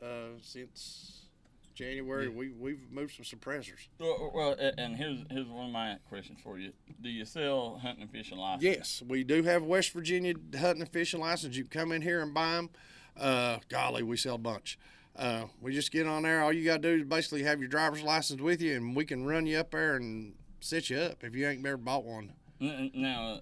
since January. Yeah. We've moved some suppressors. Well, and here's one of my questions for you. Do you sell hunting and fishing licenses? Yes, we do have West Virginia hunting and fishing license. You can come in here and buy them. Golly, we sell a bunch. We just get on there. All you got to do is basically have your driver's license with you, and we can run you up there and set you up if you ain't never bought one. Now,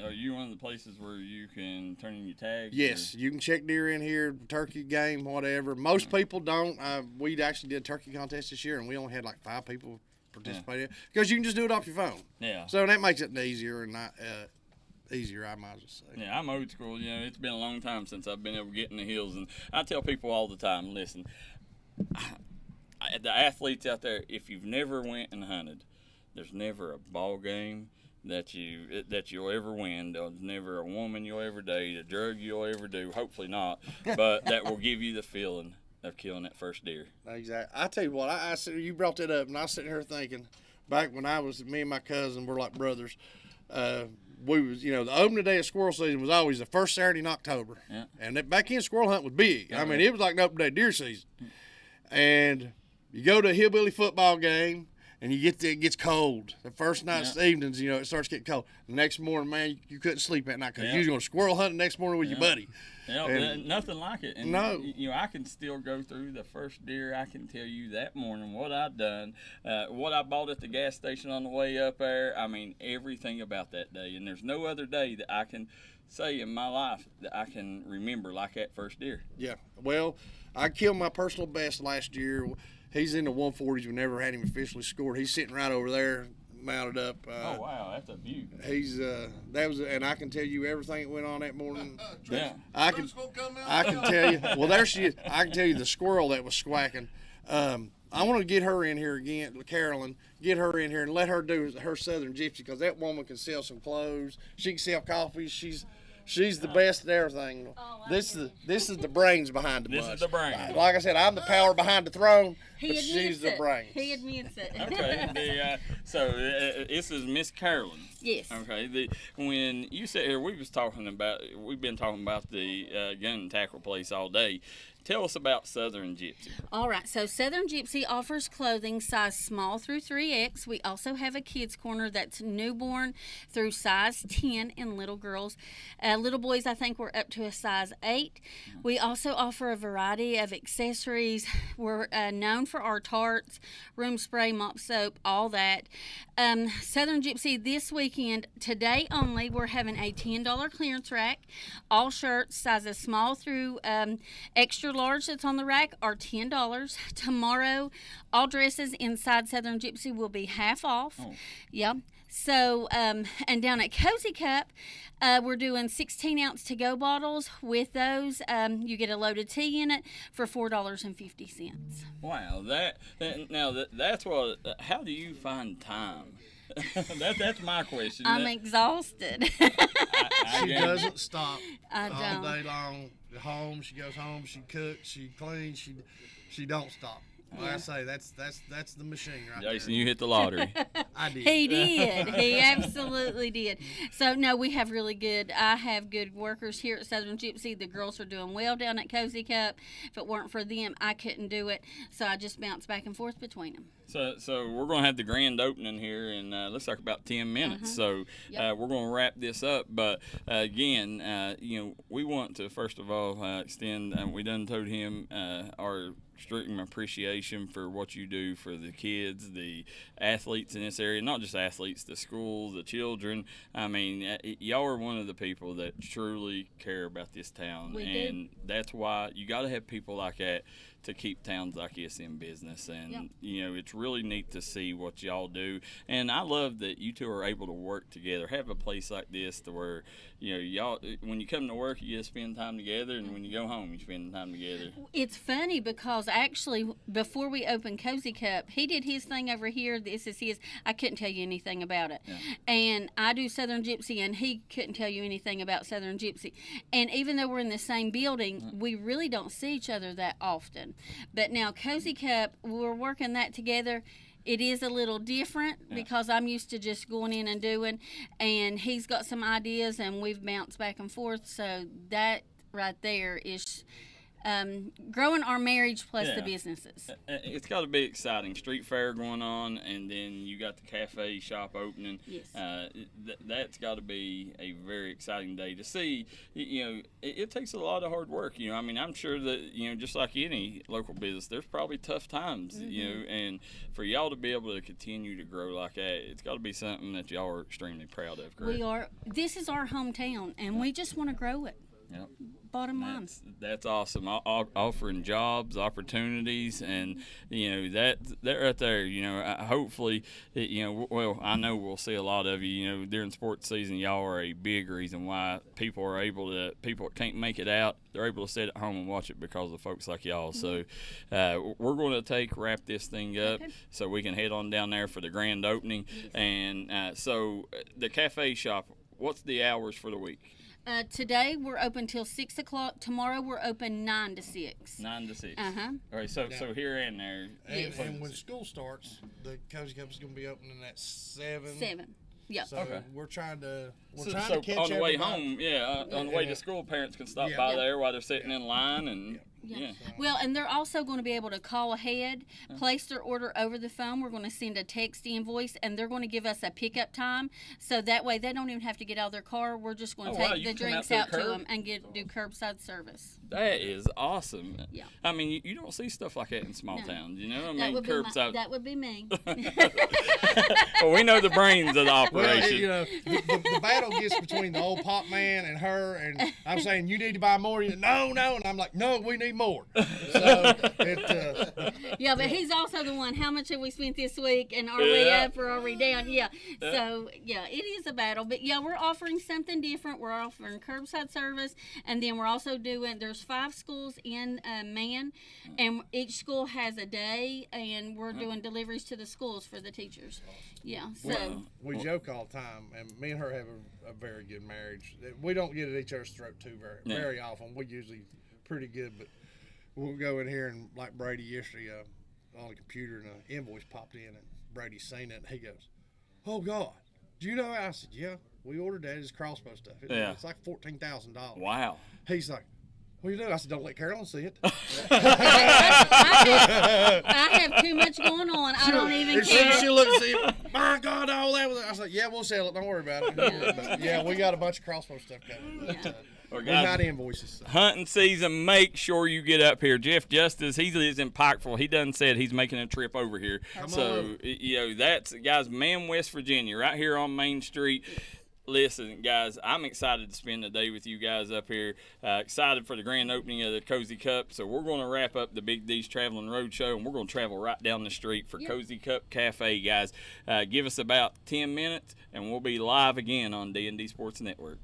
are you one of the places where you can turn in your tags? Yes, you can check deer in here, turkey, game, whatever. Most people don't. We actually did a turkey contest this year, and we only had like 5 people participate in it because you can just do it off your phone. Yeah. So that makes it easier and not easier, I might as well say. Yeah, I'm old school. It's been a long time since I've been able to get in the hills, and I tell people all the time, listen, the athletes out there, if you've never went and hunted, there's never a ball game that you'll ever win. There's never a woman you'll ever date, a drug you'll ever do, hopefully not, but that will give you the feeling of killing that first deer. Exactly. I tell you what, I you brought that up, and I was sitting here thinking, back when me and my cousin were like brothers, we was, the opening day of squirrel season was always the first Saturday in October. Yeah. And back in, squirrel hunt was big. I mean, it was like an open day deer season. and you go to a hillbilly football game, and you get there, it gets cold. The first night's evenings, you know, it starts getting cold. The next morning, man, you couldn't sleep at night because you was going squirrel hunt the next morning with your buddy. Yeah, nothing like it. And, no. You know, I can still go through the first deer. I can tell you that morning what I done, what I bought at the gas station on the way up there. I mean, everything about that day. And there's no other day that I can say in my life that I can remember like that first deer. Yeah. Well, I killed my personal best last year. He's in the 140s. We never had him officially scored. He's sitting right over there, mounted up. Oh wow, that's a view. He's that was, and I can tell you everything that went on that morning. Yeah, I can tell you. Well, there she is. I can tell you the squirrel that was squawking. I want to get her in here again, Carolyn. Get her in here and let her do her Southern Gypsy, because that woman can sell some clothes. She can sell coffee. She's the best at everything. This is the brains behind the bus. This is the brain. Like I said, I'm the power behind the throne, but He she's the brains. He admits it. Okay. So this is Miss Carolyn. Yes. Okay. When you sit here, we've been talking about the gun and tackle place all day. Tell us about Southern Gypsy. All right, so Southern Gypsy offers clothing size small through 3X. We also have a kids corner that's newborn through size 10 in little girls. Little boys, I think we're up to a size 8. We also offer a variety of accessories. We're known for our tarts, room spray, mop soap, all that. Southern Gypsy this weekend, today only, we're having a $10 clearance rack. All shirts sizes small through extra large that's on the rack are $10. Tomorrow, all dresses inside Southern Gypsy will be half off. Oh. Yep. So, and down at Cozy Cup, we're doing 16-ounce to-go bottles. With those, you get a loaded tea in it for $4.50. Wow, that's what. How do you find time? That's my question. I'm exhausted. She doesn't stop I all don't. day long. Home, she goes home, she cooks, she cleans, she don't stop. Like I say, that's the machine right Jason, there. you hit the lottery. I did. He did. He absolutely did. So, no, I have good workers here at Southern Gypsy. The girls are doing well down at Cozy Cup. If it weren't for them, I couldn't do it. So I just bounce back and forth between them. So we're going to have the grand opening here in looks like about 10 minutes. So we're going to wrap this up. But again, we want to first of all extend. We done told him our extreme appreciation for what you do for the kids, the athletes in this area, not just athletes, the schools, the children. I mean, y'all are one of the people that truly care about this town, and that's why you got to have people like that to keep towns like this in business. And it's really neat to see what y'all do, and I love that you two are able to work together, have a place like this to where y'all, when you come to work, you get to spend time together, and when you go home, you spend time together. It's funny because actually before we opened Cozy Cup, he did his thing over here. This is his. I couldn't tell you anything about it. And I do Southern Gypsy, and he couldn't tell you anything about Southern Gypsy. And even though we're in the same building, we really don't see each other that often. But now Cozy Cup, we're working that together. It is a little different because I'm used to just going in and doing, and he's got some ideas, and we've bounced back and forth. So that right there is growing our marriage plus the businesses. It's got to be exciting. Street fair going on, and then you got the cafe shop opening. Yes. That's got to be a very exciting day to see. It takes a lot of hard work. I mean, I'm sure that just like any local business, there's probably tough times. And for y'all to be able to continue to grow like that, it's got to be something that y'all are extremely proud of. Correct? We are. This is our hometown, and we just want to grow it. Yep. Bottom line. That's awesome. Offering jobs, opportunities, and that right there. Hopefully, well, I know we'll see a lot of you. During sports season, y'all are a big reason why people that can't make it out, they're able to sit at home and watch it because of folks like y'all. So we're going to wrap this thing up so we can head on down there for the grand opening. And so the cafe shop. What's the hours for the week? Today we're open till 6 o'clock. Tomorrow we're open 9 to 6. 9 to 6. All right. So here and there. And when school starts, the Cozy Cup is going to be opening at 7. 7. Yep. So we're trying to catch on the way everybody. home, on the way to school, parents can stop by there while they're sitting in line and. Yeah. Well, and they're also going to be able to call ahead, place their order over the phone. We're going to send a text invoice, and they're going to give us a pickup time. So that way they don't even have to get out of their car. We're just going to take the drinks out to them and do curbside service. That is awesome. Yeah. I mean, you don't see stuff like that in small towns, you know? I mean, That would be me. Well, we know the brains of the operation. Well, the battle gets between the old pop man and her, and I'm saying, you need to buy more. No, and I'm like, no, we need more. So yeah, but he's also the one. How much have we spent this week, and are we up or are we down? Yeah. So yeah, it is a battle, but yeah, we're offering something different. We're offering curbside service, and then we're also doing. There's 5 schools in Man, and each school has a day, and we're doing deliveries to the schools for the teachers. Yeah. So we joke all the time, and me and her have a very good marriage. We don't get at each other's throat too very often. We usually pretty good, but we'll go in here and like Brady yesterday on the computer, and an invoice popped in, and Brady's seen it, and he goes, "Oh God, do you know?" I said, "Yeah, we ordered that. It's crossbow stuff. It's like $14,000." Wow. He's like, "What do you do?" I said, "Don't let Carolyn see it." I have too much going on. I don't even care. She'll look and see, my God, all that was. I was like, "Yeah, we'll sell it. Don't worry about it." But yeah, we got a bunch of crossbow stuff coming. We're not invoices. So. Hunting season, make sure you get up here. Jeff Justice, he lives in Pikeville. He done said he's making a trip over here. That's, guys, Man, West Virginia, right here on Main Street. Listen, guys, I'm excited to spend the day with you guys up here. Excited for the grand opening of the Cozy Cup. So we're going to wrap up the Big D's Traveling Roadshow, and we're going to travel right down the street for Cozy Cup Cafe, guys. Give us about 10 minutes, and we'll be live again on D&D Sports Network.